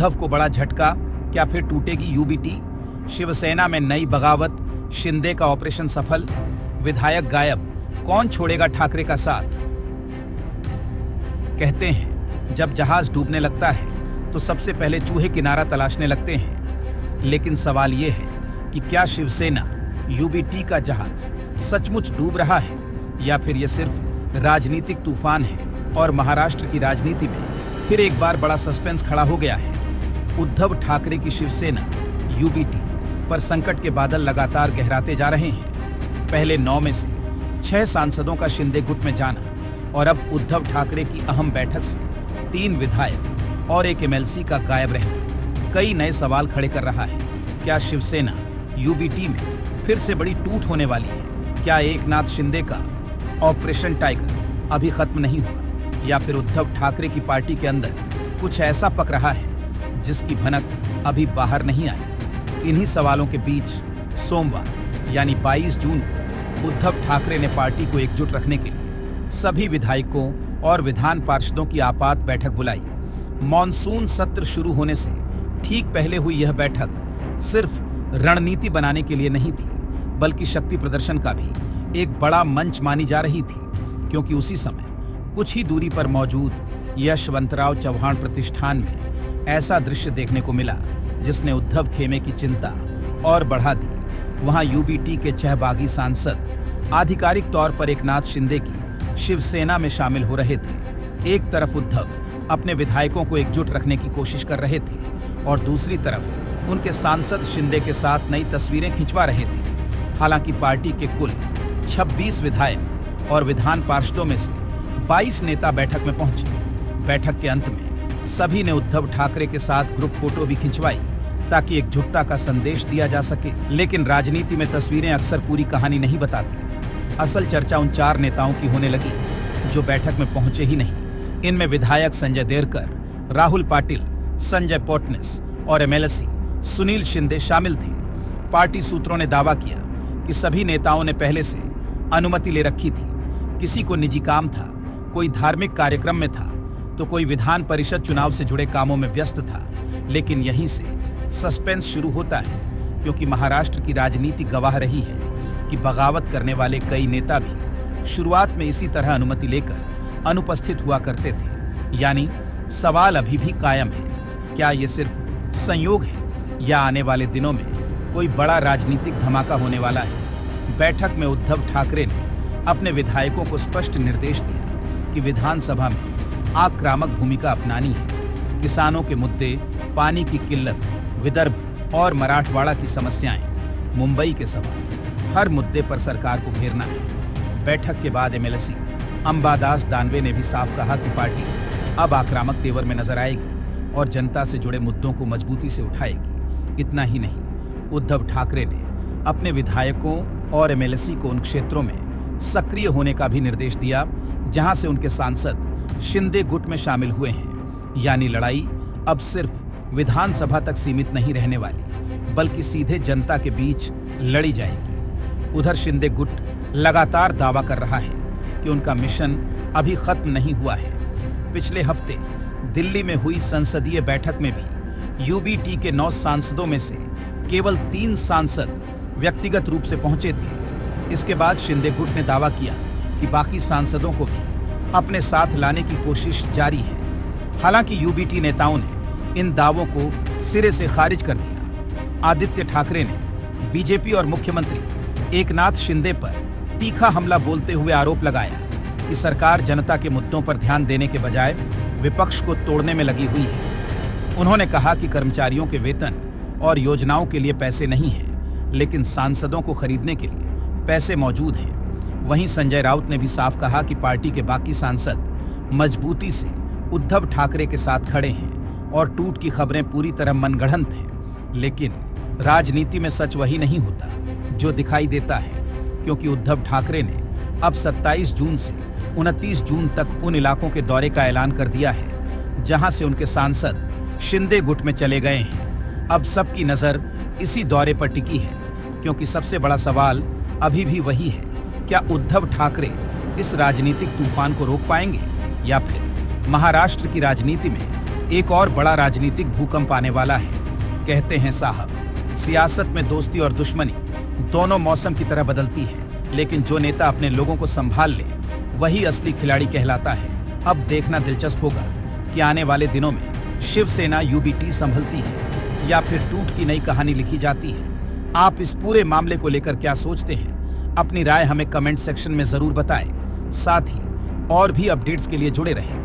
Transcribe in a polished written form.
उद्धव को बड़ा झटका, क्या फिर टूटेगी यूबीटी? शिवसेना में नई बगावत, शिंदे का ऑपरेशन सफल, विधायक गायब, कौन छोड़ेगा ठाकरे का साथ? कहते हैं जब जहाज डूबने लगता है तो सबसे पहले चूहे किनारा तलाशने लगते हैं, लेकिन सवाल यह है कि क्या शिवसेना यूबीटी का जहाज सचमुच डूब रहा है या फिर यह सिर्फ राजनीतिक तूफान है? और महाराष्ट्र की राजनीति में फिर एक बार बड़ा सस्पेंस खड़ा हो गया है। उद्धव ठाकरे की शिवसेना यूबीटी पर संकट के बादल लगातार गहराते जा रहे हैं। पहले 9 में से 6 सांसदों का शिंदे गुट में जाना और अब उद्धव ठाकरे की अहम बैठक से 3 विधायक और एक एमएलसी का गायब रहना कई नए सवाल खड़े कर रहा है। क्या शिवसेना यूबीटी में फिर से बड़ी टूट होने वाली है? क्या एकनाथ शिंदे का ऑपरेशन टाइगर अभी खत्म नहीं हुआ, या फिर उद्धव ठाकरे की पार्टी के अंदर कुछ ऐसा पक रहा है जिसकी भनक अभी बाहर नहीं आई? इन्हीं सवालों के बीच सोमवार यानी 22 जून को उद्धव ठाकरे ने पार्टी को एकजुट रखने के लिए सभी विधायकों और विधान पार्षदों की आपात बैठक बुलाई। मॉनसून सत्र शुरू होने से ठीक पहले हुई यह बैठक सिर्फ रणनीति बनाने के लिए नहीं थी, बल्कि शक्ति प्रदर्शन का भी एक बड़ा मंच मानी जा रही थी, क्योंकि उसी समय कुछ ही दूरी पर मौजूद यशवंतराव चव्हाण प्रतिष्ठान में ऐसा दृश्य देखने को मिला जिसने उद्धव खेमे की चिंता और बढ़ा दी। वहां यूबीटी के चहबागी सांसद आधिकारिक तौर पर एकनाथ शिंदे की शिवसेना में शामिल हो रहे थे। एक तरफ उद्धव अपने विधायकों को एकजुट रखने की कोशिश कर रहे थे और दूसरी तरफ उनके सांसद शिंदे के साथ नई तस्वीरें खिंचवा रहे थे। हालांकि पार्टी के कुल 26 विधायक और विधान पार्षदों में से 22 नेता बैठक में पहुंचे। बैठक के अंत में सभी ने उद्धव ठाकरे के साथ ग्रुप फोटो भी खिंचवाई ताकि एकजुटता का संदेश दिया जा सके। लेकिन राजनीति में तस्वीरें अक्सर पूरी कहानी नहीं बताती। असल चर्चा उन 4 नेताओं की होने लगी जो बैठक में पहुंचे ही नहीं। इनमें विधायक संजय देरकर, राहुल पाटिल, संजय पोटनिस और एमएलसी सुनील शिंदे शामिल थे। पार्टी सूत्रों ने दावा किया कि सभी नेताओं ने पहले से अनुमति ले रखी थी। किसी को निजी काम था, कोई धार्मिक कार्यक्रम में था, तो कोई विधान परिषद चुनाव से जुड़े कामों में व्यस्त था। लेकिन यहीं से सस्पेंस शुरू होता है, क्योंकि महाराष्ट्र की राजनीति गवाह रही है कि बगावत करने वाले कई नेता भी शुरुआत में इसी तरह अनुमति लेकर अनुपस्थित हुआ करते थे। यानी सवाल अभी भी कायम है, क्या ये सिर्फ संयोग है या आने वाले दिनों में कोई बड़ा राजनीतिक धमाका होने वाला है? बैठक में उद्धव ठाकरे ने अपने विधायकों को स्पष्ट निर्देश दिया कि विधानसभा में आक्रामक भूमिका अपनानी है। किसानों के मुद्दे, पानी की किल्लत, विदर्भ और मराठवाड़ा की समस्याएं, मुंबई के सवाल, हर मुद्दे पर सरकार को घेरना है। बैठक के बाद एमएलसी अंबादास दानवे ने भी साफ कहा कि पार्टी अब आक्रामक तेवर में नजर आएगी और जनता से जुड़े मुद्दों को मजबूती से उठाएगी। इतना ही नहीं, उद्धव ठाकरे ने अपने विधायकों और एमएलसी को उन क्षेत्रों में सक्रिय होने का भी निर्देश दिया जहां से उनके सांसद शिंदे गुट में शामिल हुए हैं। यानी लड़ाई अब सिर्फ विधानसभा तक सीमित नहीं रहने वाली, बल्कि सीधे जनता के बीच लड़ी जाएगी। उधर शिंदे गुट लगातार दावा कर रहा है कि उनका मिशन अभी खत्म नहीं हुआ है। पिछले हफ्ते दिल्ली में हुई संसदीय बैठक में भी यूबीटी के 9 सांसदों में से केवल 3 सांसद व्यक्तिगत रूप से पहुंचे थे। इसके बाद शिंदे गुट ने दावा किया कि बाकी सांसदों को भी अपने साथ लाने की कोशिश जारी है। हालांकि यूबीटी नेताओं ने इन दावों को सिरे से खारिज कर दिया। आदित्य ठाकरे ने बीजेपी और मुख्यमंत्री एकनाथ शिंदे पर तीखा हमला बोलते हुए आरोप लगाया कि सरकार जनता के मुद्दों पर ध्यान देने के बजाय विपक्ष को तोड़ने में लगी हुई है। उन्होंने कहा कि कर्मचारियों के वेतन और योजनाओं के लिए पैसे नहीं हैं, लेकिन सांसदों को खरीदने के लिए पैसे मौजूद हैं। वहीं संजय राउत ने भी साफ कहा कि पार्टी के बाकी सांसद मजबूती से उद्धव ठाकरे के साथ खड़े हैं और टूट की खबरें पूरी तरह मनगढ़ंत हैं। लेकिन राजनीति में सच वही नहीं होता जो दिखाई देता है, क्योंकि उद्धव ठाकरे ने अब 27 जून से 29 जून तक उन इलाकों के दौरे का ऐलान कर दिया है जहां से उनके सांसद शिंदे गुट में चले गए हैं। अब सबकी नजर इसी दौरे पर टिकी है, क्योंकि सबसे बड़ा सवाल अभी भी वही है, क्या उद्धव ठाकरे इस राजनीतिक तूफान को रोक पाएंगे या फिर महाराष्ट्र की राजनीति में एक और बड़ा राजनीतिक भूकंप आने वाला है। कहते हैं साहब, सियासत में दोस्ती और दुश्मनी दोनों मौसम की तरह बदलती है, लेकिन जो नेता अपने लोगों को संभाल ले वही असली खिलाड़ी कहलाता है। अब देखना दिलचस्प होगा कि आने वाले दिनों में शिवसेना यूबीटी संभलती है या फिर टूट की नई कहानी लिखी जाती है। आप इस पूरे मामले को लेकर क्या सोचते हैं? अपनी राय हमें कमेंट सेक्शन में जरूर बताएं। साथ ही और भी अपडेट्स के लिए जुड़े रहें